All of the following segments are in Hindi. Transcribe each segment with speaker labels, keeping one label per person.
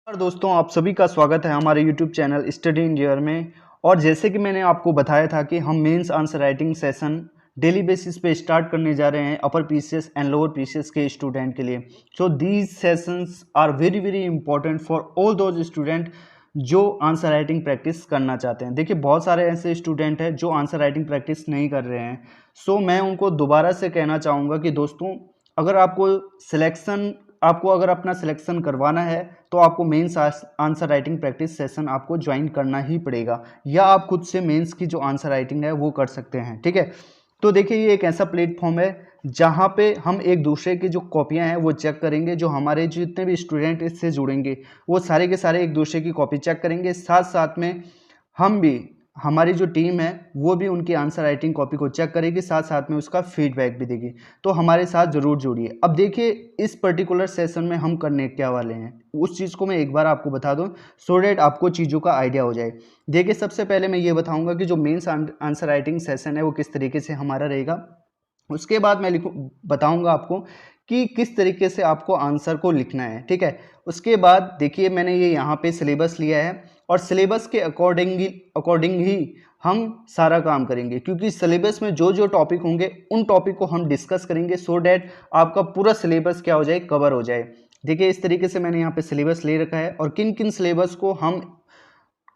Speaker 1: और दोस्तों, आप सभी का स्वागत है हमारे YouTube चैनल स्टडी इंडियर में। और जैसे कि मैंने आपको बताया था कि हम mains answer writing session daily basis पे स्टार्ट करने जा रहे हैं upper PCS and lower PCS के स्टूडेंट के लिए। So these sessions are very very important for all those student जो आंसर राइटिंग प्रैक्टिस करना चाहते हैं। देखिए, बहुत सारे ऐसे स्टूडेंट हैं जो आंसर राइटिंग प्रैक्टिस नहीं कर रहे हैं। सो मैं उनको दोबारा से कहना चाहूँगा कि दोस्तों, अगर आपको अगर अपना सिलेक्शन करवाना है तो आपको mains answer writing practice session आपको ज्वाइन करना ही पड़ेगा, या आप खुद से मेंस की जो आंसर राइटिंग है वो कर सकते हैं। ठीक है, तो देखिए, ये एक ऐसा प्लेटफॉर्म है जहाँ पे हम एक दूसरे की जो कॉपियाँ हैं वो चेक करेंगे। जो हमारे जितने भी स्टूडेंट इससे जुड़ेंगे वो सारे के सारे एक दूसरे की कॉपी चेक करेंगे। साथ साथ में हम भी, हमारी जो टीम है वो भी उनकी आंसर राइटिंग कॉपी को चेक करेगी, साथ साथ में उसका फीडबैक भी देगी। तो हमारे साथ ज़रूर जुड़िए। अब देखिए, इस पर्टिकुलर सेशन में हम करने क्या वाले हैं उस चीज़ को मैं एक बार आपको बता दूं, सो डेट आपको चीज़ों का आइडिया हो जाए। देखिए, सबसे पहले मैं ये बताऊंगा कि जो मेंस आंसर राइटिंग सेशन है वो किस तरीके से हमारा रहेगा। उसके बाद मैं बताऊंगा आपको कि किस तरीके से आपको आंसर को लिखना है। ठीक है, उसके बाद देखिए, मैंने ये यहाँ पे सिलेबस लिया है और सिलेबस के अकॉर्डिंग ही हम सारा काम करेंगे, क्योंकि सिलेबस में जो जो टॉपिक होंगे उन टॉपिक को हम डिस्कस करेंगे, सो डैट आपका पूरा सिलेबस क्या हो जाए, कवर हो जाए। देखिए, इस तरीके से मैंने यहाँ पे सिलेबस ले रखा है और किन किन सिलेबस को हम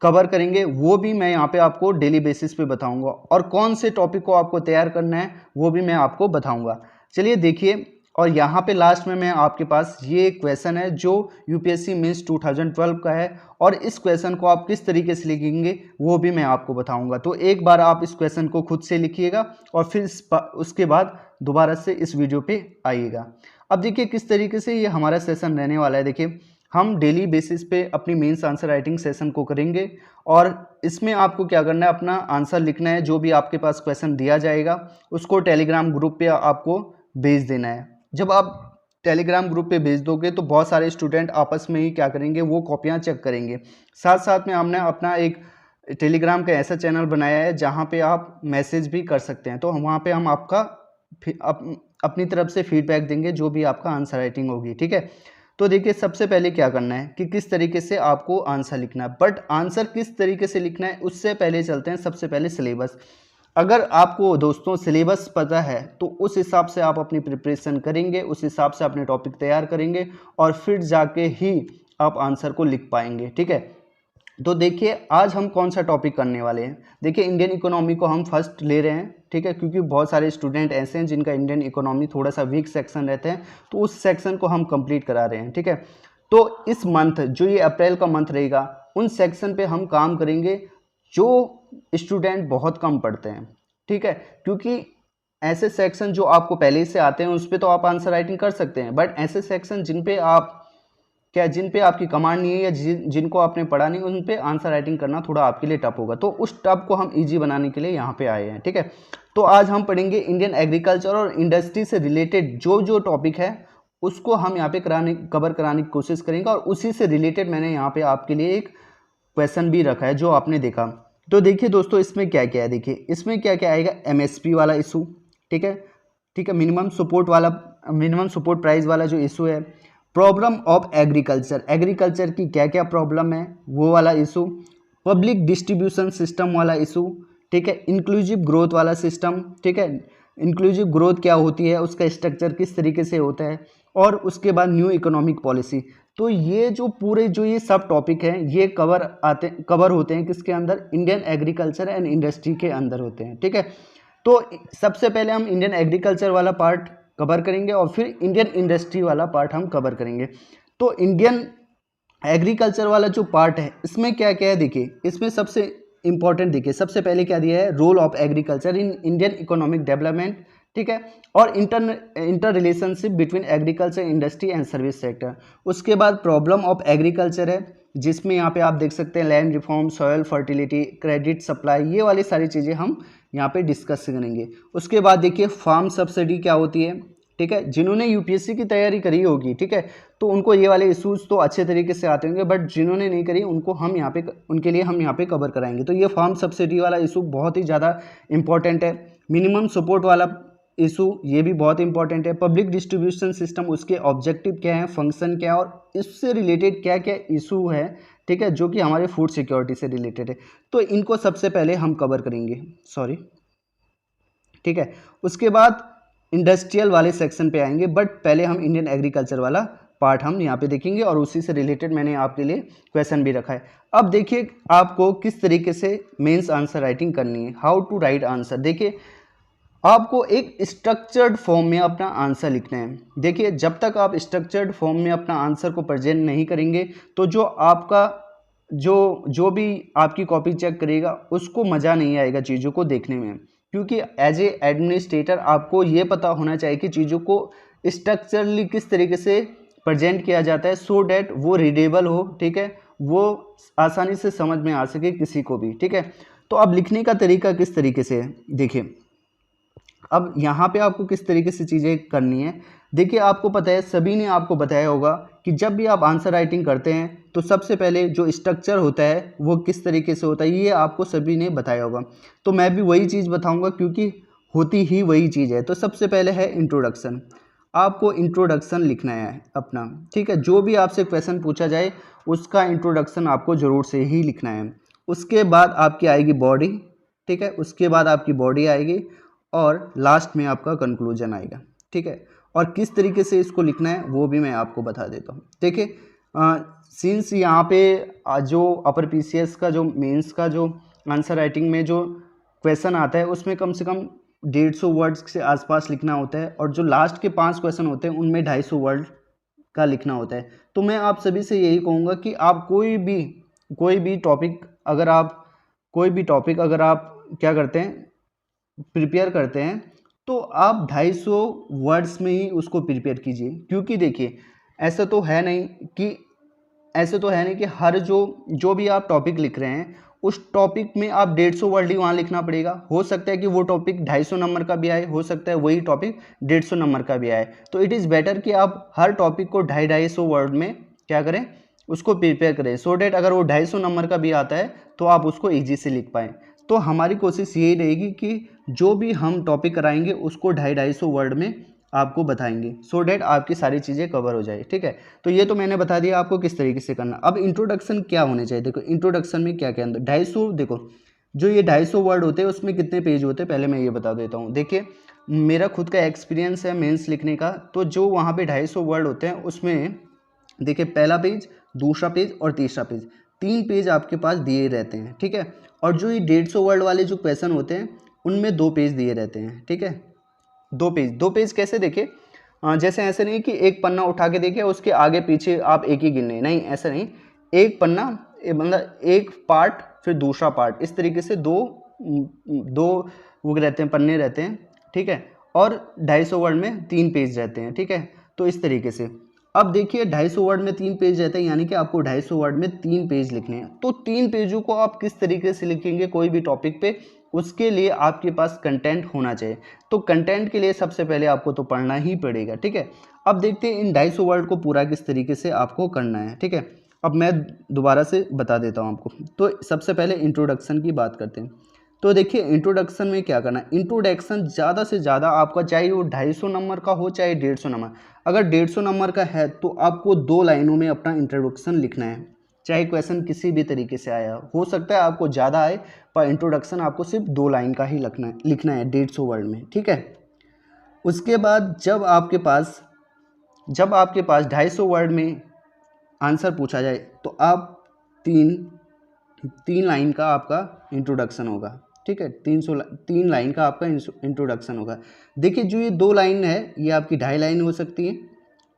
Speaker 1: कवर करेंगे वो भी मैं यहाँ पे आपको डेली बेसिस पे बताऊंगा, और कौन से टॉपिक को आपको तैयार करना है वो भी मैं आपको बताऊंगा। चलिए देखिए, और यहाँ पे लास्ट में मैं आपके पास ये क्वेश्चन है जो यूपीएससी मेंस 2012 का है, और इस क्वेश्चन को आप किस तरीके से लिखेंगे वो भी मैं आपको बताऊंगा। तो एक बार आप इस क्वेश्चन को खुद से लिखिएगा और फिर उसके बाद दोबारा से इस वीडियो पे आइएगा। अब देखिए किस तरीके से ये हमारा सेशन रहने वाला है। देखिए, हम डेली बेसिस पे अपनी मेंस आंसर राइटिंग सेशन को करेंगे, और इसमें आपको क्या करना है, अपना आंसर लिखना है। जो भी आपके पास क्वेश्चन दिया जाएगा उसको टेलीग्राम ग्रुप पे आपको भेज देना है। जब आप टेलीग्राम ग्रुप पे भेज दोगे तो बहुत सारे स्टूडेंट आपस में ही क्या करेंगे, वो कॉपियाँ चेक करेंगे। साथ साथ में हमने अपना एक टेलीग्राम का ऐसा चैनल बनाया है जहाँ पे आप मैसेज भी कर सकते हैं। तो वहाँ पे हम आपका अपनी तरफ से फीडबैक देंगे जो भी आपका आंसर राइटिंग होगी। ठीक है, तो देखिए, सबसे पहले क्या करना है कि किस तरीके से आपको आंसर लिखना है, बट आंसर किस तरीके से लिखना है उससे पहले चलते हैं सबसे पहले सिलेबस। अगर आपको दोस्तों सिलेबस पता है तो उस हिसाब से आप अपनी प्रिपरेशन करेंगे, उस हिसाब से अपने टॉपिक तैयार करेंगे और फिर जाके ही आप आंसर को लिख पाएंगे। ठीक है, तो देखिए, आज हम कौन सा टॉपिक करने वाले हैं। देखिए, इंडियन इकोनॉमी को हम फर्स्ट ले रहे हैं। ठीक है, क्योंकि बहुत सारे स्टूडेंट ऐसे हैं जिनका इंडियन इकोनॉमी थोड़ा सा वीक सेक्शन रहते हैं, तो उस सेक्शन को हम कंप्लीट करा रहे हैं। ठीक है, तो इस मंथ, जो ये अप्रैल का मंथ रहेगा, उन सेक्शन पे हम काम करेंगे जो स्टूडेंट बहुत कम पढ़ते हैं। ठीक है, क्योंकि ऐसे सेक्शन जो आपको पहले से आते हैं उस पर तो आप आंसर राइटिंग कर सकते हैं, बट ऐसे सेक्शन जिन पे आपकी कमांड नहीं है या जिनको आपने पढ़ा नहीं, उन पे आंसर राइटिंग करना थोड़ा आपके लिए टफ होगा। तो उस टफ को हम इजी बनाने के लिए यहाँ पे आए हैं। ठीक है, तो आज हम पढ़ेंगे इंडियन एग्रीकल्चर और इंडस्ट्री से रिलेटेड जो जो टॉपिक है उसको हम यहाँ पे कवर कराने की कोशिश करेंगे, और उसी से रिलेटेड मैंने यहाँ पे आपके लिए एक क्वेश्चन भी रखा है जो आपने देखा। तो देखिए दोस्तों, इसमें क्या क्या है। देखिए, इसमें क्या क्या आएगा, एमएसपी वाला इशू। ठीक है, मिनिमम सपोर्ट प्राइस वाला जो इशू है, प्रॉब्लम ऑफ एग्रीकल्चर की क्या क्या प्रॉब्लम है वो वाला इशू, पब्लिक डिस्ट्रीब्यूशन सिस्टम वाला इशू। ठीक है, इंक्लूसिव ग्रोथ वाला सिस्टम। ठीक है, इंक्लूसिव ग्रोथ क्या होती है, उसका स्ट्रक्चर किस तरीके से होता है, और उसके बाद न्यू इकोनॉमिक पॉलिसी। तो ये जो पूरे जो ये सब टॉपिक हैं ये कवर होते हैं किसके अंदर, इंडियन एग्रीकल्चर एंड इंडस्ट्री के अंदर होते हैं। ठीक है, तो सबसे पहले हम इंडियन एग्रीकल्चर वाला पार्ट कवर करेंगे और फिर इंडियन इंडस्ट्री वाला पार्ट हम कवर करेंगे। तो इंडियन एग्रीकल्चर वाला जो पार्ट है इसमें क्या क्या है, देखिए, इसमें सबसे इंपॉर्टेंट देखिए, सबसे पहले क्या दिया है, role of agriculture in Indian economic development. ठीक है, और inter relationship between agriculture industry and service sector. उसके बाद प्रॉब्लम ऑफ एग्रीकल्चर है, जिसमें यहाँ पे आप देख सकते हैं land reform, soil fertility, credit supply, ये वाली सारी चीज़ें हम यहाँ पे डिस्कस करेंगे। उसके बाद देखिए, फार्म सब्सिडी क्या होती है। ठीक है, जिन्होंने यूपीएससी की तैयारी करी होगी, ठीक है, तो उनको ये वाले इश्यूज तो अच्छे तरीके से आते होंगे, बट जिन्होंने नहीं करी उनके लिए हम यहाँ पे कवर कराएंगे। तो ये फार्म सब्सिडी वाला इशू बहुत ही ज़्यादा इंपॉर्टेंट है। मिनिमम सपोर्ट वाला इशू, ये भी बहुत इंपॉर्टेंट है। पब्लिक डिस्ट्रीब्यूशन सिस्टम, उसके ऑब्जेक्टिव क्या है, फंक्शन क्या है और इससे रिलेटेड क्या क्या इशू है, ठीक है, जो कि हमारे फूड सिक्योरिटी से रिलेटेड है। तो इनको सबसे पहले हम कवर करेंगे, सॉरी, ठीक है। उसके बाद इंडस्ट्रियल वाले सेक्शन पे आएंगे, बट पहले हम इंडियन एग्रीकल्चर वाला पार्ट हम यहाँ पे देखेंगे और उसी से रिलेटेड मैंने आपके लिए क्वेश्चन भी रखा है। अब देखिए आपको किस तरीके से मेंस आंसर राइटिंग करनी है, हाउ टू राइट आंसर। देखिए आपको एक स्ट्रक्चर्ड फॉर्म में अपना आंसर लिखना है। देखिए जब तक आप स्ट्रक्चर्ड फॉर्म में अपना आंसर को प्रेजेंट नहीं करेंगे तो जो आपका जो भी आपकी कॉपी चेक करेगा उसको मज़ा नहीं आएगा चीज़ों को देखने में, क्योंकि एज ए एडमिनिस्ट्रेटर आपको ये पता होना चाहिए कि चीज़ों को स्ट्रक्चरली किस तरीके से प्रेजेंट किया जाता है, सो डैट वो रीडेबल हो, ठीक है, वो आसानी से समझ में आ सके किसी को भी, ठीक है। तो अब लिखने का तरीका किस तरीके से है, देखिए अब यहाँ पे आपको किस तरीके से चीज़ें करनी है। देखिए आपको पता है, सभी ने आपको बताया होगा कि जब भी आप आंसर राइटिंग करते हैं तो सबसे पहले जो स्ट्रक्चर होता है वो किस तरीके से होता है, ये आपको सभी ने बताया होगा। तो मैं भी वही चीज़ बताऊंगा क्योंकि होती ही वही चीज़ है। तो सबसे पहले है इंट्रोडक्शन, आपको इंट्रोडक्शन लिखना है अपना, ठीक है। जो भी आपसे क्वेश्चन पूछा जाए उसका इंट्रोडक्शन आपको ज़रूर से ही लिखना है। उसके बाद आपकी आएगी बॉडी, ठीक है, उसके बाद आपकी बॉडी आएगी और लास्ट में आपका कंक्लूजन आएगा, ठीक है। और किस तरीके से इसको लिखना है वो भी मैं आपको बता देता हूँ। देखिए सिंस यहाँ पे जो अपर पीसीएस का जो मेंस का जो आंसर राइटिंग में जो क्वेश्चन आता है उसमें कम से कम 150 वर्ड्स के आसपास लिखना होता है और जो लास्ट के 5 क्वेश्चन होते हैं उनमें 250 वर्ड का लिखना होता है। तो मैं आप सभी से यही कहूँगा कि आप कोई भी टॉपिक अगर आप क्या करते हैं, प्रिपेयर करते हैं, तो आप 250 वर्ड्स में ही उसको प्रिपेयर कीजिए। क्योंकि देखिए ऐसा तो है नहीं कि हर जो भी आप टॉपिक लिख रहे हैं उस टॉपिक में आप 150 वर्ड ही वहाँ लिखना पड़ेगा। हो सकता है कि वो टॉपिक 250 नंबर का भी आए, हो सकता है वही टॉपिक 150 नंबर का भी आए। तो इट इज़ बेटर कि आप हर टॉपिक को 250 वर्ड में क्या करें, उसको प्रिपेयर करें, सो डैट अगर वो 250 नंबर का भी आता है तो आप उसको ईजी से लिख पाएँ। तो हमारी कोशिश यही रहेगी कि जो भी हम टॉपिक कराएंगे उसको 250 वर्ड में आपको बताएंगे, सो डैट आपकी सारी चीज़ें कवर हो जाए, ठीक है। तो ये तो मैंने बता दिया आपको किस तरीके से करना। अब इंट्रोडक्शन क्या होने चाहिए, देखो इंट्रोडक्शन में क्या क्या अंदर 250, देखो जो ये 250 वर्ड होते हैं उसमें कितने पेज होते हैं पहले मैं ये बता देता हूँ। देखिए मेरा खुद का एक्सपीरियंस है मेंस लिखने का, तो जो वहाँ पे 250 वर्ड होते हैं उसमें देखिए पहला पेज, दूसरा पेज और तीसरा पेज, 3 पेज आपके पास दिए रहते हैं, ठीक है। और जो ये 150 वर्ड वाले जो क्वेश्चन होते हैं उनमें 2 पेज दिए रहते हैं, ठीक है। 2 पेज कैसे, देखिए जैसे ऐसे नहीं कि एक पन्ना उठा के देखिए उसके आगे पीछे आप एक ही गिने, नहीं ऐसा नहीं, एक पन्ना मतलब एक पार्ट फिर दूसरा पार्ट, इस तरीके से दो वो रहते हैं, पन्ने रहते हैं, ठीक है। और 250 वर्ड में 3 पेज रहते हैं, ठीक है। तो इस तरीके से अब देखिए 250 वर्ड में 3 पेज रहते हैं, यानी कि आपको 250 वर्ड में 3 पेज लिखने हैं। तो 3 पेजों को आप किस तरीके से लिखेंगे कोई भी टॉपिक पे, उसके लिए आपके पास कंटेंट होना चाहिए। तो कंटेंट के लिए सबसे पहले आपको तो पढ़ना ही पड़ेगा, ठीक है। अब देखते हैं इन 250 वर्ड को पूरा किस तरीके से आपको करना है, ठीक है। अब मैं दोबारा से बता देता हूँ आपको। तो सबसे पहले इंट्रोडक्शन की बात करते हैं। तो देखिए इंट्रोडक्शन में क्या करना है, इंट्रोडक्शन ज़्यादा से ज़्यादा आपका चाहे वो 250 नंबर का हो चाहे 150 नंबर, अगर 150 नंबर का है तो आपको 2 लाइनों में अपना इंट्रोडक्शन लिखना है, चाहे क्वेश्चन किसी भी तरीके से आया हो सकता है आपको ज़्यादा आए, पर इंट्रोडक्शन आपको सिर्फ 2 लाइन का ही लिखना है 150 वर्ड में, ठीक है। उसके बाद जब आपके पास 250 वर्ड में आंसर पूछा जाए तो आप तीन लाइन का आपका इंट्रोडक्शन होगा, ठीक है। 3 लाइन का आपका इंट्रोडक्शन होगा। देखिए जो ये 2 लाइन है ये आपकी 2.5 लाइन हो सकती है,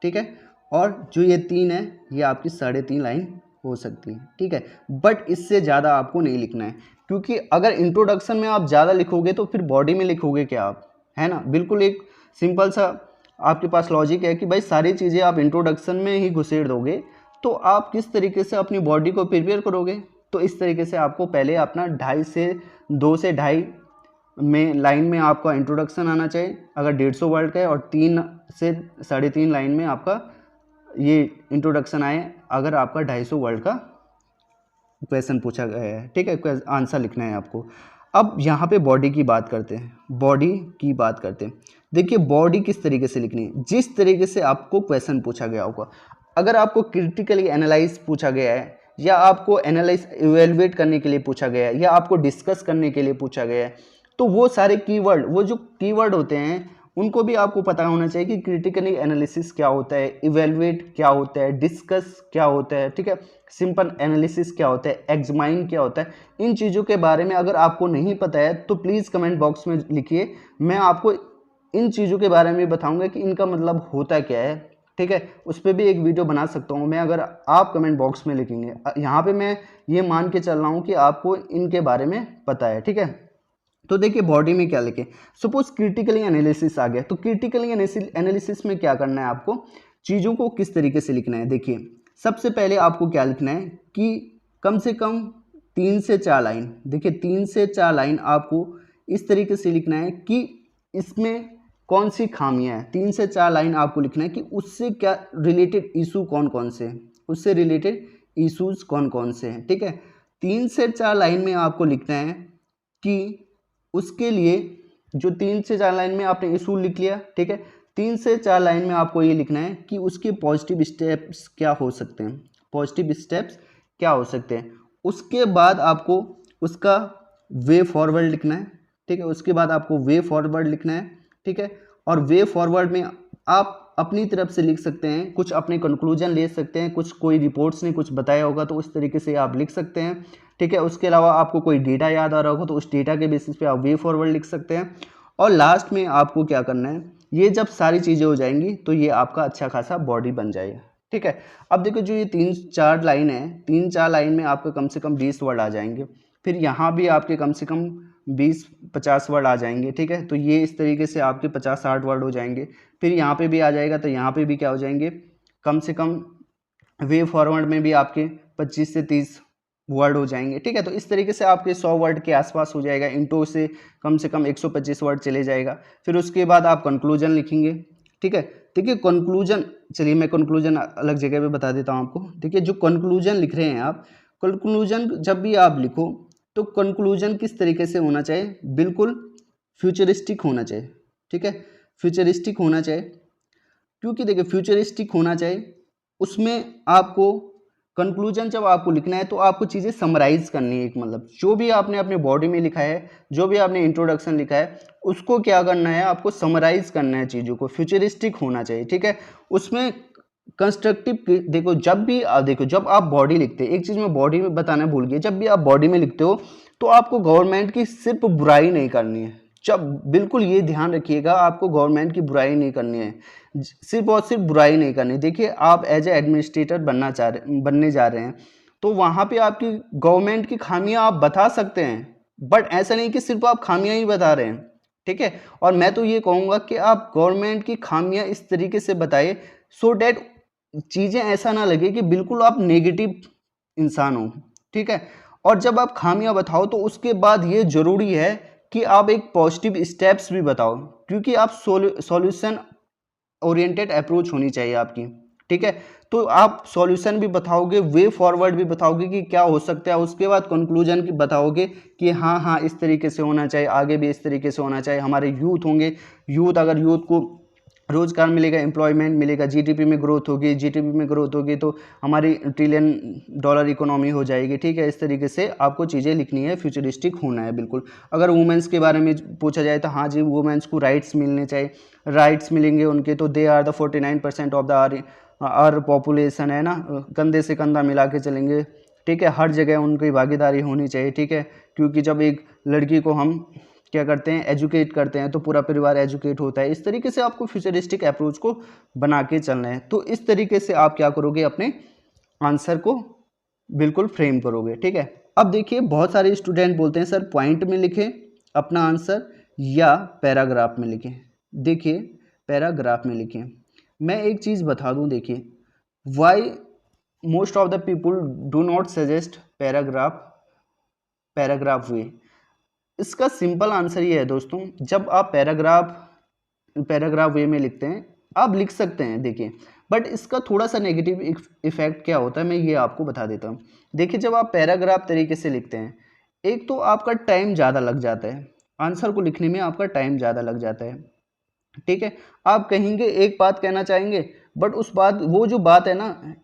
Speaker 1: ठीक है। और जो ये 3 है ये आपकी 3.5 लाइन हो सकती है, ठीक है। बट इससे ज़्यादा आपको नहीं लिखना है, क्योंकि अगर इंट्रोडक्शन में आप ज़्यादा लिखोगे तो फिर बॉडी में लिखोगे क्या आप, है ना। बिल्कुल एक सिंपल सा आपके पास लॉजिक है कि भाई सारी चीज़ें आप इंट्रोडक्शन में ही घुसेड़ दोगे तो आप किस तरीके से अपनी बॉडी को प्रिपेयर करोगे। तो इस तरीके से आपको पहले अपना 2 से 2.5 में लाइन में आपका इंट्रोडक्शन आना चाहिए अगर 150 वर्ड का है, और 3 से 3.5 लाइन में आपका ये इंट्रोडक्शन आए अगर आपका 250 वर्ड का क्वेश्चन पूछा गया है, ठीक है, आंसर लिखना है आपको। अब यहाँ पे बॉडी की बात करते हैं, बॉडी की बात करते हैं। देखिए बॉडी किस तरीके से लिखनी है, जिस तरीके से आपको क्वेश्चन पूछा गया होगा। अगर आपको क्रिटिकली एनालाइज पूछा गया है, या आपको एनालाइज इवेलुएट करने के लिए पूछा गया है, या आपको डिस्कस करने के लिए पूछा गया है, तो वो सारे कीवर्ड, वो जो कीवर्ड होते हैं उनको भी आपको पता होना चाहिए कि क्रिटिकली एनालिसिस क्या होता है, इवेलुएट क्या होता है, डिस्कस क्या होता है, ठीक है, सिंपल एनालिसिस क्या होता है, एग्जामाइन क्या होता है। इन चीज़ों के बारे में अगर आपको नहीं पता है तो प्लीज़ कमेंट बॉक्स में लिखिए, मैं आपको इन चीज़ों के बारे में बताऊंगा कि इनका मतलब होता क्या है, ठीक है। उस पर भी एक वीडियो बना सकता हूँ मैं, अगर आप कमेंट बॉक्स में लिखेंगे। यहाँ पे मैं ये मान के चल रहा हूँ कि आपको इनके बारे में पता है, ठीक है। तो देखिए बॉडी में क्या लिखे, सपोज क्रिटिकली एनालिसिस आ गया, तो क्रिटिकली एनालिसिस में क्या करना है, आपको चीज़ों को किस तरीके से लिखना है। देखिए सबसे पहले आपको क्या लिखना है कि कम से कम 3 से 4 लाइन, देखिए 3 से 4 लाइन आपको इस तरीके से लिखना है कि इसमें कौन सी खामियां हैं। 3 से 4 लाइन आपको लिखना है कि उससे क्या रिलेटेड इशू कौन कौन से हैं, उससे रिलेटेड इशूज कौन कौन से हैं, ठीक है। 3 से 4 लाइन में आपको लिखना है कि उसके लिए जो 3 से 4 लाइन में आपने इशू लिख लिया, ठीक है। 3 से 4 लाइन में आपको ये लिखना है कि उसके पॉजिटिव स्टेप्स क्या हो सकते हैं, पॉजिटिव स्टेप्स क्या हो सकते हैं। उसके बाद आपको उसका वे फॉरवर्ड लिखना है, ठीक है। उसके बाद आपको वे फॉरवर्ड लिखना है, ठीक है। और वे फॉरवर्ड में आप अपनी तरफ से लिख सकते हैं, कुछ अपने कंक्लूजन ले सकते हैं, कुछ कोई रिपोर्ट्स ने कुछ बताया होगा तो उस तरीके से आप लिख सकते हैं, ठीक है। उसके अलावा आपको कोई डेटा याद आ रहा होगा तो उस डेटा के बेसिस पे आप वे फॉरवर्ड लिख सकते हैं। और लास्ट में आपको क्या करना है, ये जब सारी चीज़ें हो जाएंगी तो ये आपका अच्छा खासा बॉडी बन जाएगा, ठीक है। अब देखो जो ये 3-4 लाइन है, 3-4 लाइन में आपका कम से कम 20 वर्ड आ जाएंगे, फिर यहाँ भी आपके कम से कम 20-50 वर्ड आ जाएंगे, ठीक है। तो ये इस तरीके से आपके 50-60 वर्ड हो जाएंगे। फिर यहाँ पे भी आ जाएगा तो यहाँ पे भी क्या हो जाएंगे, कम से कम वे फॉरवर्ड में भी आपके 25 से 30 वर्ड हो जाएंगे, ठीक है। तो इस तरीके से आपके 100 वर्ड के आसपास हो जाएगा, इंटो से कम 125 वर्ड चले जाएगा। फिर उसके बाद आप कंक्लूजन लिखेंगे, ठीक है। देखिए कंक्लूजन, चलिए मैं कंक्लूजन अलग जगह पे बता देता हूँ आपको। देखिए जो कंक्लूजन लिख रहे हैं आप, कंक्लूजन जब भी आप लिखो तो कंक्लूजन किस तरीके से होना चाहिए, बिल्कुल फ्यूचरिस्टिक होना चाहिए, ठीक है। फ्यूचरिस्टिक होना चाहिए, क्योंकि देखिए फ्यूचरिस्टिक होना चाहिए, उसमें आपको कंक्लूजन जब आपको लिखना है तो आपको चीज़ें समराइज करनी है। एक मतलब जो भी आपने अपने बॉडी में लिखा है, जो भी आपने इंट्रोडक्शन लिखा है, उसको क्या करना है, आपको समराइज करना है चीज़ों को, फ्यूचरिस्टिक होना चाहिए, ठीक है। उसमें कंस्ट्रक्टिव, देखो जब भी देखो जब आप बॉडी लिखते हैं, एक चीज़ मैं बॉडी में बताना भूल गया, जब भी आप बॉडी में लिखते हो तो आपको गवर्नमेंट की सिर्फ बुराई नहीं करनी है। जब बिल्कुल ये ध्यान रखिएगा, आपको गवर्नमेंट की बुराई नहीं करनी है, सिर्फ और सिर्फ बुराई नहीं करनी। देखिए आप एज ए एडमिनिस्ट्रेटर बनने जा रहे हैं, तो वहाँ पे आपकी गवर्नमेंट की खामियां आप बता सकते हैं, बट ऐसा नहीं कि सिर्फ आप खामियां ही बता रहे हैं, ठीक है। और मैं तो ये कहूँगा कि आप गवर्नमेंट की खामियां इस तरीके से बताइए सो डैट चीज़ें ऐसा ना लगे कि बिल्कुल आप नेगेटिव इंसान हो, ठीक है। और जब आप खामियां बताओ तो उसके बाद ये जरूरी है कि आप एक पॉजिटिव स्टेप्स भी बताओ, क्योंकि आप सॉल्यूशन ओरिएंटेड अप्रोच होनी चाहिए आपकी, ठीक है। तो आप सॉल्यूशन भी बताओगे, वे फॉरवर्ड भी बताओगे कि क्या हो सकता है, उसके बाद कंक्लूजन की बताओगे कि हाँ हाँ इस तरीके से होना चाहिए, आगे भी इस तरीके से होना चाहिए। हमारे यूथ होंगे, यूथ अगर यूथ को रोजगार मिलेगा, एम्प्लॉयमेंट मिलेगा, जीडीपी में ग्रोथ होगी, जीडीपी में ग्रोथ होगी तो हमारी $1 ट्रिलियन इकोनॉमी हो जाएगी, ठीक है। इस तरीके से आपको चीज़ें लिखनी है, फ्यूचरिस्टिक होना है बिल्कुल। अगर वुमेंस के बारे में पूछा जाए तो हाँ जी, वुमेंस को राइट्स मिलने चाहिए, राइट्स मिलेंगे उनके तो they are the 49% of the our population, है ना, कंधे से कंधा मिला के चलेंगे, ठीक है। हर जगह उनकी भागीदारी होनी चाहिए, ठीक है। क्योंकि जब एक लड़की को हम क्या करते हैं, एजुकेट करते हैं, तो पूरा परिवार एजुकेट होता है। इस तरीके से आपको फ्यूचरिस्टिक अप्रोच को बना के चलना है। तो इस तरीके से आप क्या करोगे, अपने आंसर को बिल्कुल फ्रेम करोगे, ठीक है। अब देखिए बहुत सारे स्टूडेंट बोलते हैं सर पॉइंट में लिखें अपना आंसर या पैराग्राफ में लिखें। देखिए पैराग्राफ में लिखें। मैं एक चीज़ बता दूं, देखिए why most of the people do not suggest paragraph way. इसका सिंपल आंसर ये है दोस्तों, जब आप पैराग्राफ वे में लिखते हैं, आप लिख सकते हैं, देखिए, बट इसका थोड़ा सा नेगेटिव इफेक्ट क्या होता है मैं ये आपको बता देता हूँ। देखिए जब आप पैराग्राफ तरीके से लिखते हैं, एक तो आपका टाइम ज़्यादा लग जाता है, आंसर को लिखने में आपका टाइम ज़्यादा लग जाता है, ठीक है। आप कहेंगे एक बात कहना चाहेंगे, बट उस बात, वो जो बात है ना,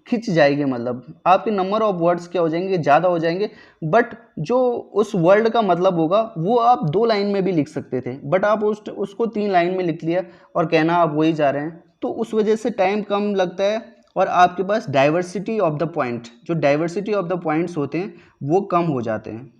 Speaker 1: खिंच जाएगी, मतलब आपके नंबर ऑफ वर्ड्स क्या हो जाएंगे, ज़्यादा हो जाएंगे, बट जो उस वर्ड का मतलब होगा वो आप 2 लाइन में भी लिख सकते थे, बट आप उसको 3 लाइन में लिख लिया और कहना आप वही जा रहे हैं, तो उस वजह से टाइम कम लगता है और आपके पास डाइवर्सिटी ऑफ द पॉइंट, जो डाइवर्सिटी ऑफ द पॉइंट्स होते हैं वो कम हो जाते हैं,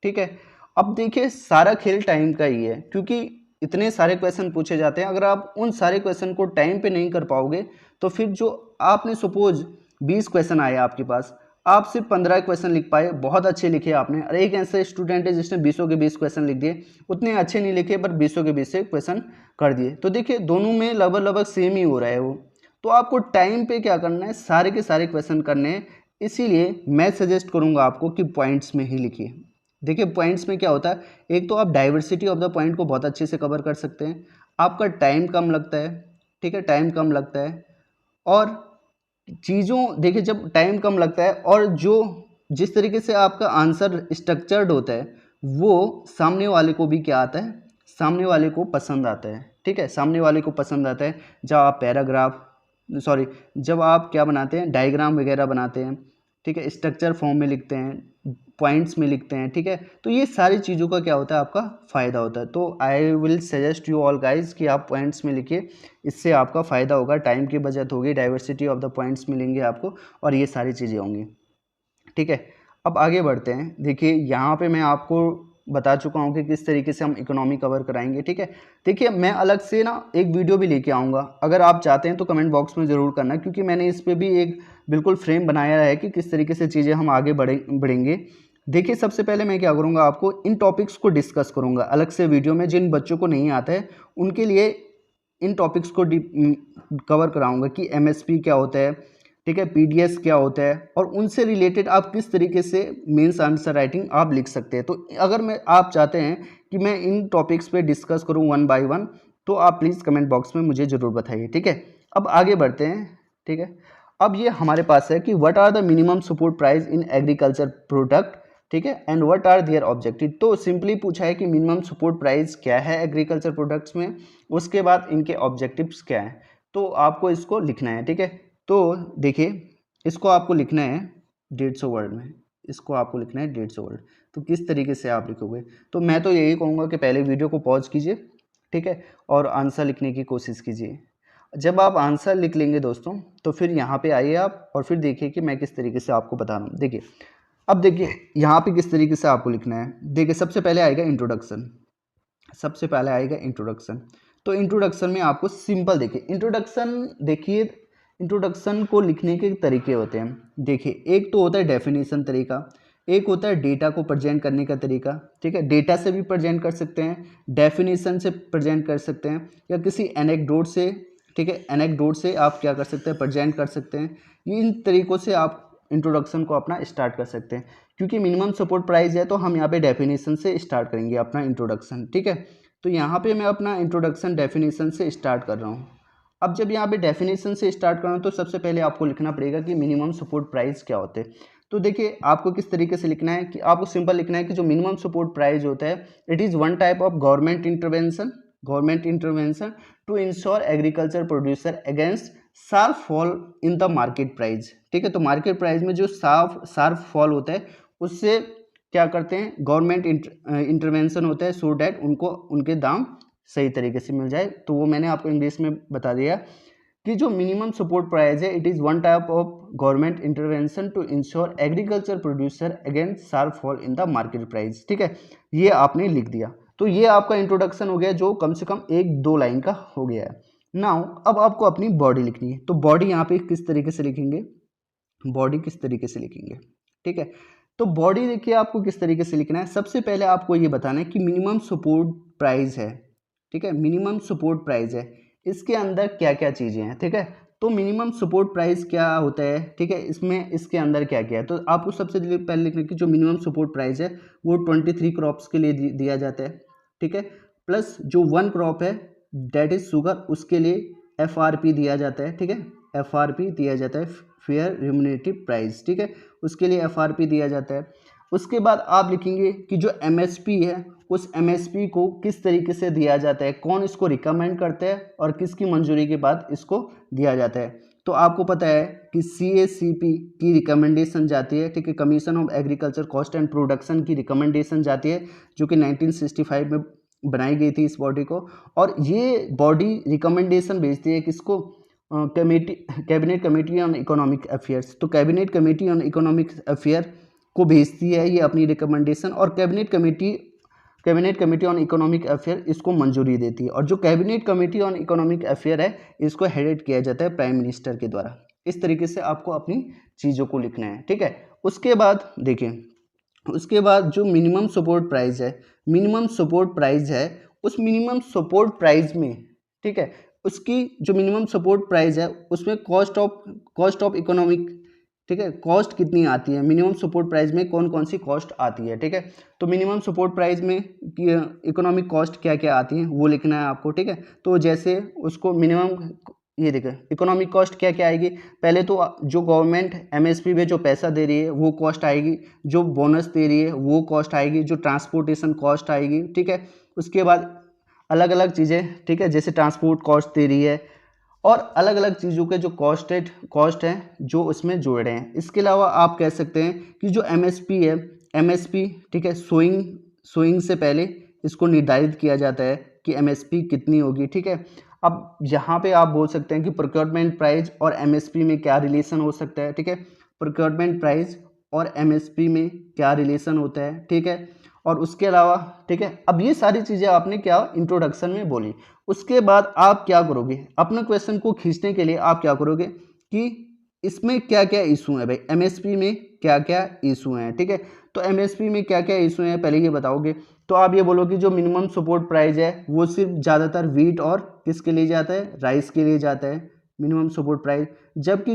Speaker 1: ठीक है। अब देखिए सारा खेल टाइम का ही है, क्योंकि इतने सारे क्वेश्चन पूछे जाते हैं, अगर आप उन सारे क्वेश्चन को टाइम पे नहीं कर पाओगे तो फिर जो आपने सपोज 20 क्वेश्चन आए आपके पास, आप सिर्फ 15 क्वेश्चन लिख पाए, बहुत अच्छे लिखे आपने, और एक ऐसे स्टूडेंट है जिसने 20 के 20 क्वेश्चन लिख दिए, उतने अच्छे नहीं लिखे पर 20 के 20 क्वेश्चन कर दिए, तो देखिए दोनों में लगभग लगभग सेम ही हो रहा है वो। तो आपको टाइम पे क्या करना है, सारे के सारे क्वेश्चन करने हैं, इसीलिए मैं सजेस्ट करूंगा आपको कि पॉइंट्स में ही लिखिए। देखिए पॉइंट्स में क्या होता है, एक तो आप डाइवर्सिटी ऑफ द पॉइंट को बहुत अच्छे से कवर कर सकते हैं, आपका टाइम कम लगता है, ठीक है, टाइम कम लगता है, और चीज़ों, देखिए जब टाइम कम लगता है और जो जिस तरीके से आपका आंसर स्ट्रक्चर्ड होता है वो सामने वाले को भी क्या आता है, सामने वाले को पसंद आता है, ठीक है, सामने वाले को पसंद आता है। जब आप पैराग्राफ, सॉरी, जब आप क्या बनाते हैं, डायग्राम वगैरह बनाते हैं, ठीक है, स्ट्रक्चर फॉर्म में लिखते हैं, पॉइंट्स में लिखते हैं, ठीक है, तो ये सारी चीज़ों का क्या होता है, आपका फ़ायदा होता है। तो I will suggest you all guys कि आप पॉइंट्स में लिखिए, इससे आपका फ़ायदा होगा, टाइम की बचत होगी, डाइवर्सिटी ऑफ द पॉइंट्स मिलेंगे आपको, और ये सारी चीज़ें होंगी, ठीक है। अब आगे बढ़ते हैं। देखिए यहाँ पे मैं आपको बता चुका हूँ कि किस तरीके से हम इकोनॉमी कवर कराएंगे, ठीक है। देखिए मैं अलग से ना एक वीडियो भी लेके आऊँगा, अगर आप चाहते हैं तो कमेंट बॉक्स में ज़रूर करना, क्योंकि मैंने इस पर भी एक बिल्कुल फ्रेम बनाया है कि किस तरीके से चीज़ें हम आगे बढ़ेंगे। देखिए सबसे पहले मैं क्या करूँगा, आपको इन टॉपिक्स को डिस्कस करूँगा अलग से वीडियो में, जिन बच्चों को नहीं आता है उनके लिए इन टॉपिक्स को कवर कराऊंगा कि एमएसपी क्या होता है, ठीक है, पीडीएस क्या होता है, और उनसे रिलेटेड आप किस तरीके से मेंस आंसर राइटिंग आप लिख सकते हैं। तो अगर आप चाहते हैं कि मैं इन टॉपिक्स पे डिस्कस करूं 1 बाय 1, तो आप प्लीज़ कमेंट बॉक्स में मुझे ज़रूर बताइए, ठीक है। अब आगे बढ़ते हैं, ठीक है। अब ये हमारे पास है कि what are the minimum support price in agriculture product, ठीक है, and what are their objective. तो सिंपली पूछा है कि मिनिमम सपोर्ट प्राइस क्या है एग्रीकल्चर प्रोडक्ट्स में, उसके बाद इनके ऑब्जेक्टिव्स क्या हैं, तो आपको इसको लिखना है, ठीक है। तो देखिए इसको आपको लिखना है 150 वर्ड में, इसको आपको लिखना है 150 वर्ड। तो किस तरीके से आप लिखोगे, तो मैं तो यही कहूँगा कि पहले वीडियो को पॉज कीजिए, ठीक है, और आंसर लिखने की कोशिश कीजिए। जब आप आंसर लिख लेंगे दोस्तों, तो फिर यहाँ पे आइए आप और फिर देखिए कि मैं किस तरीके से आपको बता रहा हूँ। देखिए अब देखिए यहाँ पे किस तरीके से आपको लिखना है। देखिए सबसे पहले आएगा इंट्रोडक्शन, सबसे पहले आएगा इंट्रोडक्शन। तो इंट्रोडक्शन में आपको सिंपल, देखिए इंट्रोडक्शन, देखिए इंट्रोडक्शन को लिखने के तरीके होते हैं। देखिए एक तो होता है डेफिनेशन तरीका, एक होता है डेटा को प्रेजेंट करने का तरीका, ठीक है, डेटा से भी प्रेजेंट कर सकते हैं, डेफिनेशन से प्रेजेंट कर सकते हैं, या किसी एनेक्डोट से, ठीक है, एनेक्डोट से आप क्या कर सकते हैं, प्रेजेंट कर सकते हैं। इन तरीकों से आप इंट्रोडक्शन को अपना स्टार्ट कर सकते हैं। क्योंकि मिनिमम सपोर्ट प्राइस है तो हम यहाँ पे डेफिनेशन से स्टार्ट करेंगे अपना इंट्रोडक्शन, ठीक है। तो यहाँ पे मैं अपना इंट्रोडक्शन डेफिनेशन से स्टार्ट कर रहा हूँ। अब जब यहाँ पे डेफिनेशन से स्टार्ट कर रहा हूँ तो सबसे पहले आपको लिखना पड़ेगा कि मिनिमम सपोर्ट प्राइस क्या होते हैं। तो देखिए आपको किस तरीके से लिखना है कि आपको सिंपल लिखना है कि जो मिनिमम सपोर्ट प्राइस होता है, it is one type of government intervention to ensure agriculture producer against sharp fall in the market price, ठीक है। तो मार्केट प्राइस में जो शार्प फॉल होता है उससे क्या करते हैं, गवर्नमेंट इंटरवेंशन होता है, सो डैट उनको उनके दाम सही तरीके से मिल जाए। तो वो मैंने आपको इंग्लिश में बता दिया कि जो मिनिमम सपोर्ट प्राइस है, it is one type of government intervention to ensure agriculture producer against sharp fall in the market price, ठीक है। ये आपने लिख दिया, तो ये आपका इंट्रोडक्शन हो गया, जो कम से कम 1-2 लाइन का हो गया है। नाउ अब आपको अपनी बॉडी लिखनी है। तो बॉडी यहाँ पे किस तरीके से लिखेंगे, बॉडी किस तरीके से लिखेंगे, ठीक है। तो बॉडी देखिए आपको किस तरीके से लिखना है। सबसे पहले आपको ये बताना है कि मिनिमम सपोर्ट प्राइस है, ठीक है, मिनिमम सपोर्ट प्राइस है, इसके अंदर क्या क्या चीज़ें हैं, ठीक है। तो मिनिमम सपोर्ट प्राइस क्या होता है, ठीक है, इसमें इसके अंदर क्या क्या है। तो आपको सबसे पहले लिखना है कि जो मिनिमम सपोर्ट प्राइस है वो 23 क्रॉप्स के लिए दिया जाता है, ठीक है, प्लस जो 1 क्रॉप है डेट इज शुगर, उसके लिए FRP दिया जाता है, ठीक है, FRP दिया जाता है, फेयर रिम्यूनेटिव प्राइस, ठीक है, उसके लिए FRP दिया जाता है। उसके बाद आप लिखेंगे कि जो एमएसपी है उस एमएसपी को किस तरीके से दिया जाता है, कौन इसको रिकमेंड करता है और किसकी मंजूरी के बाद इसको दिया जाता है। तो आपको पता है कि CACP की रिकमेंडेशन जाती है, ठीक है, commission of agriculture cost and production की रिकमेंडेशन जाती है, जो कि 1965 में बनाई गई थी इस बॉडी को। और ये बॉडी रिकमेंडेशन भेजती है किसको, committee, cabinet committee on economic affairs. तो cabinet committee on economic affair को भेजती है ये अपनी रिकमेंडेशन, और cabinet committee on economic affair इसको मंजूरी देती है। और जो cabinet committee on economic affair है इसको हेडेड किया जाता है प्राइम मिनिस्टर के द्वारा। इस तरीके से आपको अपनी चीज़ों को लिखना है, ठीक है। उसके बाद देखिए, उसके बाद जो मिनिमम सपोर्ट प्राइस है, मिनिमम सपोर्ट प्राइस है, उस मिनिमम सपोर्ट प्राइस में, ठीक है, उसकी जो मिनिमम सपोर्ट प्राइस है उसमें कॉस्ट ऑफ इकोनॉमिक, ठीक है, कॉस्ट कितनी आती है, मिनिमम सपोर्ट प्राइस में कौन कौन सी कॉस्ट आती है, ठीक है। तो मिनिमम सपोर्ट प्राइस में इकोनॉमिक कॉस्ट क्या क्या आती है वो लिखना है आपको, ठीक है। तो जैसे उसको मिनिमम, ये देखिए इकोनॉमिक कॉस्ट क्या क्या आएगी, पहले तो जो गवर्नमेंट एमएसपी पे जो पैसा दे रही है वो कॉस्ट आएगी, जो बोनस दे रही है वो कॉस्ट आएगी, जो ट्रांसपोर्टेशन कॉस्ट आएगी, ठीक है। उसके बाद अलग अलग चीज़ें, ठीक है, जैसे ट्रांसपोर्ट कॉस्ट दे रही है, और अलग अलग चीज़ों के जो कॉस्ट है जो उसमें जोड़ रहे हैं। इसके अलावा आप कह सकते हैं कि जो एमएसपी है, एमएसपी, ठीक है, सोइंग से पहले इसको निर्धारित किया जाता है कि एमएसपी कितनी होगी, ठीक है। अब यहाँ पे आप बोल सकते हैं कि प्रोक्योरमेंट प्राइस और एमएसपी में क्या रिलेशन हो सकता है, ठीक है, प्रोक्योरमेंट प्राइस और एमएसपी में क्या रिलेशन होता है, ठीक है। और उसके अलावा, ठीक है, अब ये सारी चीज़ें आपने क्या इंट्रोडक्शन में बोली। उसके बाद आप क्या करोगे, अपने क्वेश्चन को खींचने के लिए आप क्या करोगे कि इसमें क्या क्या इशू है भाई, एमएसपी में क्या क्या इशू हैं, ठीक है। तो एमएसपी में क्या क्या इशू हैं पहले ये बताओगे। तो आप ये बोलोगे जो मिनिमम सपोर्ट प्राइस है वो सिर्फ ज़्यादातर वीट और किसके लिए जाता है, राइस के लिए जाता है मिनिमम सपोर्ट प्राइस, जबकि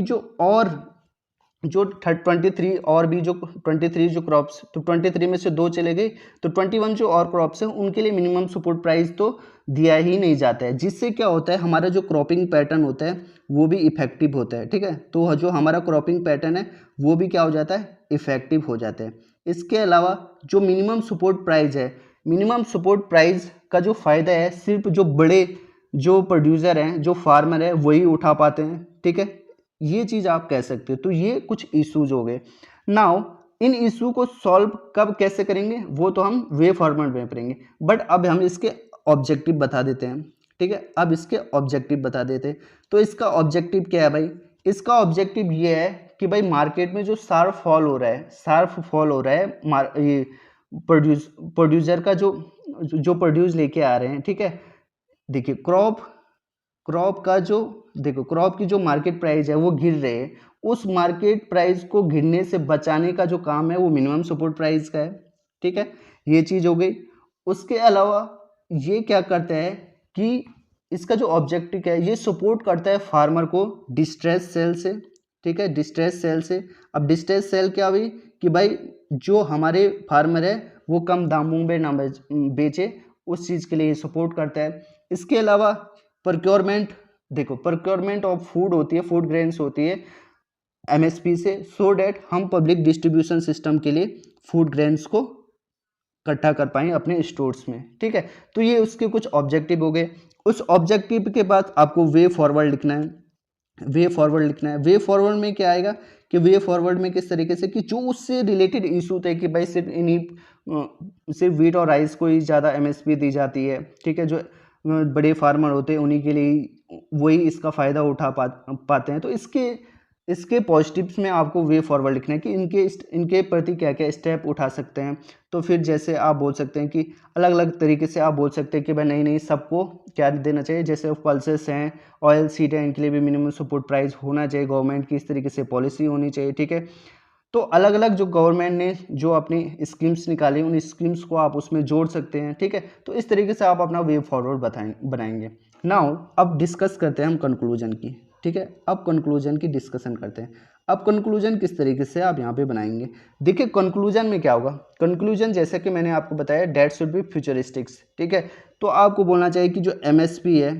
Speaker 1: जो 23 और भी जो 23 जो क्रॉप्स, तो 23 में से 2 चले गए, तो 21 जो और क्रॉप्स हैं उनके लिए मिनिमम सपोर्ट प्राइस तो दिया ही नहीं जाता है, जिससे क्या होता है हमारा जो क्रॉपिंग पैटर्न होता है वो भी इफेक्टिव होता है, ठीक है। तो जो हमारा क्रॉपिंग पैटर्न है वो भी क्या हो जाता है, इफेक्टिव हो जाता है। इसके अलावा जो मिनिमम सपोर्ट प्राइस है, मिनिमम सपोर्ट प्राइस का जो फ़ायदा है सिर्फ जो बड़े जो प्रोड्यूसर हैं, जो फार्मर है वही उठा पाते हैं, ठीक है, ये चीज़ आप कह सकते हो। तो ये कुछ इश्यूज हो गए। नाउ इन इशू को सॉल्व कब कैसे करेंगे वो तो हम वे फॉर्मेट में करेंगे, बट अब हम इसके ऑब्जेक्टिव बता देते हैं, ठीक है। अब इसके ऑब्जेक्टिव बता देते हैं। तो इसका ऑब्जेक्टिव क्या है भाई, इसका ऑब्जेक्टिव ये है कि भाई मार्केट में जो शार्प फॉल हो रहा है ये प्रोड्यूसर का जो प्रोड्यूस लेके आ रहे हैं, ठीक है। देखिए क्रॉप का जो, देखो क्रॉप की जो मार्केट प्राइस है वो गिर रही है, उस मार्केट प्राइस को गिरने से बचाने का जो काम है वो मिनिमम सपोर्ट प्राइस का है, ठीक है, ये चीज़ हो गई। उसके अलावा ये क्या करता है कि इसका जो ऑब्जेक्टिव है ये सपोर्ट करता है फार्मर को डिस्ट्रेस सेल से, ठीक है, डिस्ट्रेस सेल से। अब डिस्ट्रेस सेल क्या हुई कि भाई जो हमारे फार्मर है वो कम दामों में ना बेचे, उस चीज़ के लिए सपोर्ट करता है। इसके अलावा प्रोक्योरमेंट, देखो प्रोक्योरमेंट ऑफ फूड होती है, फूड ग्रेन्स होती है एमएसपी से, सो डैट हम पब्लिक डिस्ट्रीब्यूशन सिस्टम के लिए फूड ग्रेन्स को इकट्ठा कर पाएँ अपने स्टोर्स में, ठीक है। तो ये उसके कुछ ऑब्जेक्टिव हो गए। उस ऑब्जेक्टिव के बाद आपको वे फॉरवर्ड लिखना है, वे फॉरवर्ड में क्या आएगा कि वे फॉरवर्ड में किस तरीके से कि जो उससे रिलेटेड इशू थे कि भाई सिर्फ वीट और राइस को ही ज़्यादा एमएसपी दी जाती है, ठीक है, जो बड़े फार्मर होते हैं उन्हीं के लिए वही इसका फ़ायदा उठा पाते हैं। तो इसके पॉजिटिव्स में आपको वे फॉरवर्ड लिखना है कि इनके प्रति क्या क्या स्टेप उठा सकते हैं। तो फिर जैसे आप बोल सकते हैं कि अलग अलग तरीके से आप बोल सकते हैं कि भाई नहीं सबको क्या देना चाहिए, जैसे पल्सेस हैं, ऑयल सीड है, इनके लिए भी मिनिमम सपोर्ट प्राइस होना चाहिए, गवर्नमेंट की इस तरीके से पॉलिसी होनी चाहिए, ठीक है। तो अलग अलग जो गवर्नमेंट ने जो अपनी स्कीम्स निकाली उन स्कीम्स को आप उसमें जोड़ सकते हैं, ठीक है। तो इस तरीके से आप अपना वे फॉरवर्ड बनाएंगे। नाउ अब डिस्कस करते हैं हम कंक्लूजन की, ठीक है। अब कंक्लूजन की डिस्कशन करते हैं। अब कंक्लूजन किस तरीके से आप यहाँ पे बनाएंगे, देखिए कंक्लूजन में क्या होगा, कंक्लूजन जैसे कि मैंने आपको बताया डेट शुड बी फ्यूचरिस्टिक्स, ठीक है। तो आपको बोलना चाहिए कि जो एमएसपी है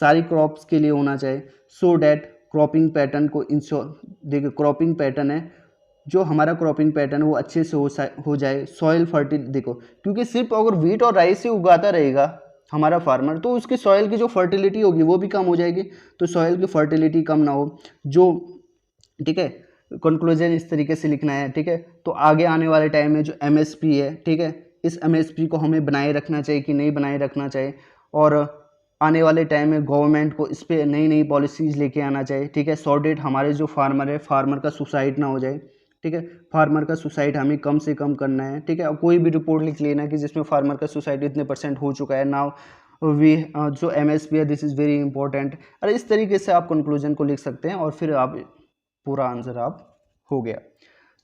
Speaker 1: सारी क्रॉप्स के लिए होना चाहिए, सो डैट क्रॉपिंग पैटर्न को इंश्योर, देखिए क्रॉपिंग पैटर्न है जो हमारा क्रॉपिंग पैटर्न वो अच्छे से हो जाए। सॉइल फर्टिल देखो, क्योंकि सिर्फ अगर व्हीट और राइस ही उगाता रहेगा हमारा फार्मर, तो उसकी सॉइल की जो फर्टिलिटी होगी वो भी कम हो जाएगी। तो सॉइल की फर्टिलिटी कम ना हो जो, ठीक है। कंक्लूजन इस तरीके से लिखना है, ठीक है। तो आगे आने वाले टाइम में जो एमएसपी है, ठीक है, इस एमएसपी को हमें बनाए रखना चाहिए कि नहीं बनाए रखना चाहिए, और आने वाले टाइम में गवर्नमेंट को इस पर नई नई पॉलिसीज़ लेके आना चाहिए, ठीक है। सो डेट हमारे जो फार्मर है, फार्मर का सुसाइड ना हो जाए, ठीक है। फार्मर का सुसाइड हमें कम से कम करना है, ठीक है। और कोई भी रिपोर्ट लिख लेना कि जिसमें फार्मर का सुसाइड इतने % हो चुका है नाउ वी जो एमएसपी है दिस इज़ वेरी इंपॉर्टेंट। अरे इस तरीके से आप कंक्लूजन को लिख सकते हैं और फिर आप पूरा आंसर आप हो गया।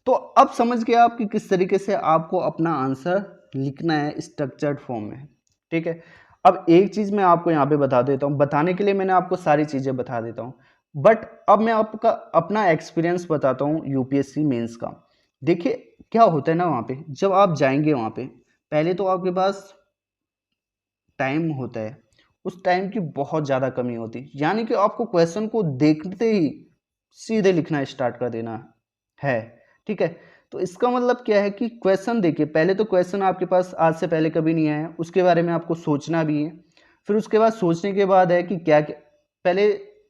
Speaker 1: तो अब समझ गया आप कि किस तरीके से आपको अपना आंसर लिखना है स्ट्रक्चर्ड फॉर्म में, ठीक है। अब एक चीज़ मैं आपको यहाँ पे बता देता हूँ, बताने के लिए मैंने आपको सारी चीज़ें बता देता हूँ, बट अब मैं आपका अपना एक्सपीरियंस बताता हूँ यूपीएससी मेंस का। देखिए क्या होता है ना, वहाँ पे जब आप जाएंगे वहाँ पे पहले तो आपके पास टाइम होता है, उस टाइम की बहुत ज़्यादा कमी होती है, यानी कि आपको क्वेश्चन को देखते ही सीधे लिखना स्टार्ट कर देना है, ठीक है। तो इसका मतलब क्या है कि क्वेश्चन देखिए, पहले तो क्वेश्चन आपके पास आज से पहले कभी नहीं आया, उसके बारे में आपको सोचना भी है। फिर उसके बाद सोचने के बाद है कि क्या क्या पहले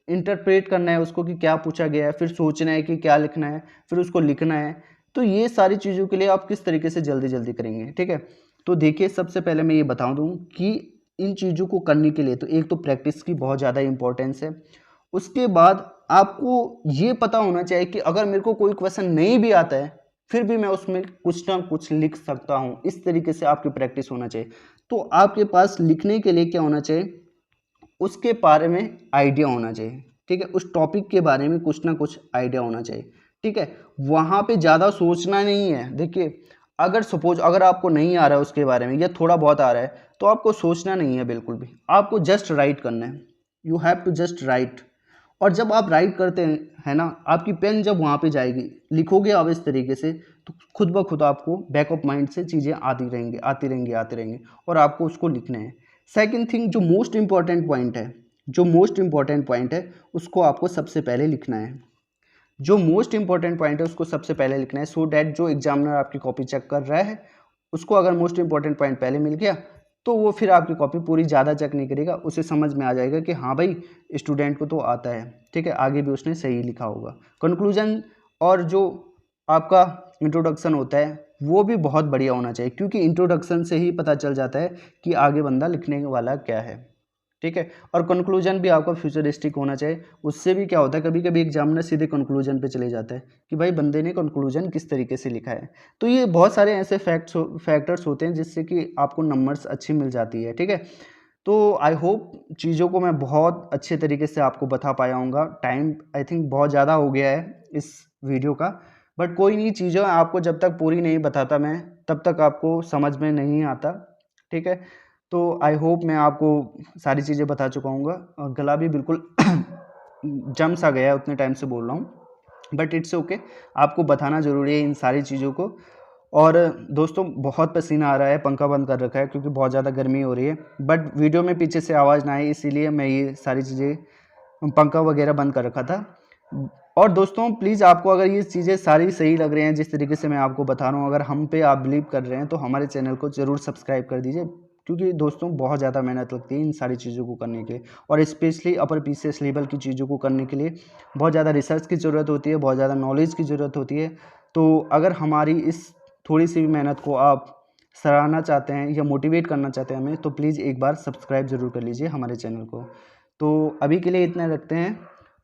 Speaker 1: इंटरप्रेट करना है उसको कि क्या पूछा गया है, फिर सोचना है कि क्या लिखना है, फिर उसको लिखना है। तो ये सारी चीज़ों के लिए आप किस तरीके से जल्दी जल्दी करेंगे, ठीक है। तो देखिए सबसे पहले मैं ये बता दूँ कि इन चीज़ों को करने के लिए तो एक तो प्रैक्टिस की बहुत ज़्यादा इंपॉर्टेंस है। उसके बाद आपको ये पता होना चाहिए कि अगर मेरे को कोई क्वेश्चन नहीं भी आता है फिर भी मैं उसमें कुछ ना कुछ लिख सकता हूँ, इस तरीके से आपकी प्रैक्टिस होना चाहिए। तो आपके पास लिखने के लिए क्या होना चाहिए, उसके बारे में आइडिया होना चाहिए, ठीक है। उस टॉपिक के बारे में कुछ ना कुछ आइडिया होना चाहिए, ठीक है। वहाँ पे ज़्यादा सोचना नहीं है। देखिए अगर सपोज अगर आपको नहीं आ रहा है उसके बारे में या थोड़ा बहुत आ रहा है तो आपको सोचना नहीं है बिल्कुल भी, आपको जस्ट राइट करना है। You have to just write. और जब आप राइट करते हैं है ना, आपकी पेन जब वहाँ पे जाएगी, लिखोगे आप इस तरीके से, तो खुद ब खुद आपको बैक ऑफ माइंड से चीज़ें आती रहेंगी आती रहेंगी आती रहेंगी, और आपको उसको लिखना है। सेकंड थिंग जो मोस्ट इंपॉर्टेंट पॉइंट है, जो मोस्ट इंपॉर्टेंट पॉइंट है उसको आपको सबसे पहले लिखना है। जो मोस्ट इंपॉर्टेंट पॉइंट है उसको सबसे पहले लिखना है, सो डैट जो एग्जामिनर आपकी कॉपी चेक कर रहा है उसको अगर मोस्ट इंपॉर्टेंट पॉइंट पहले मिल गया तो वो फिर आपकी कॉपी पूरी ज़्यादा चेक नहीं करेगा, उसे समझ में आ जाएगा कि हाँ भाई स्टूडेंट को तो आता है, ठीक है, आगे भी उसने सही लिखा होगा। कंक्लूजन और जो आपका इंट्रोडक्शन होता है वो भी बहुत बढ़िया होना चाहिए, क्योंकि इंट्रोडक्शन से ही पता चल जाता है कि आगे बंदा लिखने वाला क्या है, ठीक है। और कंक्लूजन भी आपका फ्यूचरिस्टिक होना चाहिए। उससे भी क्या होता है, कभी कभी एग्जामिनर सीधे कंक्लूजन पे चले जाता है कि भाई बंदे ने कंक्लूजन किस तरीके से लिखा है। तो ये बहुत सारे ऐसे फैक्टर्स होते हैं जिससे कि आपको नंबर्स अच्छी मिल जाती है, ठीक है। तो आई होप चीज़ों को मैं बहुत अच्छे तरीके से आपको बता पाया हूँगा। टाइम आई थिंक बहुत ज़्यादा हो गया है इस वीडियो का, बट कोई नहीं, चीज़ें आपको जब तक पूरी नहीं बताता मैं तब तक आपको समझ में नहीं आता, ठीक है। तो आई होप मैं आपको सारी चीज़ें बता चुका हूँगा, और गला भी बिल्कुल जम सा गया है, उतने टाइम से बोल रहा हूँ, बट इट्स ओके। आपको बताना ज़रूरी है इन सारी चीज़ों को। और दोस्तों बहुत पसीना आ रहा है, पंखा बंद कर रखा है क्योंकि बहुत ज़्यादा गर्मी हो रही है, बट वीडियो में पीछे से आवाज़ ना आए इसीलिए मैं ये सारी चीज़ें पंखा वगैरह बंद कर रखा था। और दोस्तों प्लीज़ आपको अगर ये चीज़ें सारी सही लग रही हैं जिस तरीके से मैं आपको बता रहा हूँ, अगर हम पे आप बिलीव कर रहे हैं तो हमारे चैनल को ज़रूर सब्सक्राइब कर दीजिए, क्योंकि दोस्तों बहुत ज़्यादा मेहनत लगती है इन सारी चीज़ों को करने के लिए, और स्पेशली अपर पीसीएस लेवल की चीज़ों को करने के लिए बहुत ज़्यादा रिसर्च की ज़रूरत होती है, बहुत ज़्यादा नॉलेज की ज़रूरत होती है। तो अगर हमारी इस थोड़ी सी भी मेहनत को आप सराहना चाहते हैं या मोटिवेट करना चाहते हैं हमें, तो प्लीज़ एक बार सब्सक्राइब ज़रूर कर लीजिए हमारे चैनल को। तो अभी के लिए इतना रखते हैं,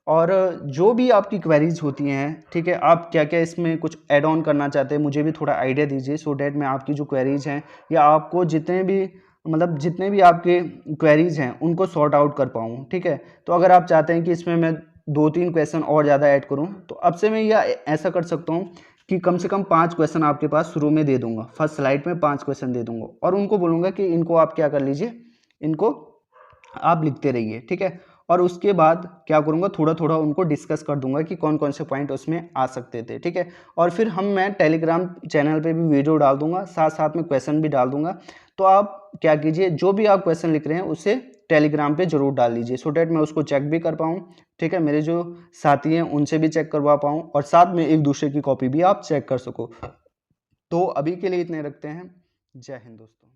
Speaker 1: और जो भी आपकी क्वेरीज होती हैं, ठीक है, आप क्या क्या इसमें कुछ ऐड ऑन करना चाहते हैं मुझे भी थोड़ा आइडिया दीजिए, सो डैट मैं आपकी जो क्वेरीज हैं या आपको जितने भी आपके क्वेरीज हैं उनको सॉर्ट आउट कर पाऊँ, ठीक है। तो अगर आप चाहते हैं कि इसमें मैं 2-3 क्वेश्चन और ज़्यादा ऐड करूँ तो अब से मैं यह ऐसा कर सकता हूँ कि कम से कम 5 क्वेश्चन आपके पास शुरू में दे दूंगा, फर्स्ट स्लाइड में 5 क्वेश्चन दे दूंगा, और उनको बोलूँगा कि इनको आप क्या कर लीजिए, इनको आप लिखते रहिए, ठीक है। और उसके बाद क्या करूँगा, थोड़ा थोड़ा उनको डिस्कस कर दूंगा कि कौन कौन से पॉइंट उसमें आ सकते थे, ठीक है। और फिर मैं टेलीग्राम चैनल पे भी वीडियो डाल दूंगा, साथ साथ में क्वेश्चन भी डाल दूंगा। तो आप क्या कीजिए, जो भी आप क्वेश्चन लिख रहे हैं उसे टेलीग्राम पे ज़रूर डाल दीजिए, सो डैट मैं उसको चेक भी कर पाऊँ, ठीक है, मेरे जो साथी हैं उनसे भी चेक करवा पाऊँ और साथ में एक दूसरे की कॉपी भी आप चेक कर सको। तो अभी के लिए इतने रखते हैं। जय हिंद दोस्तों।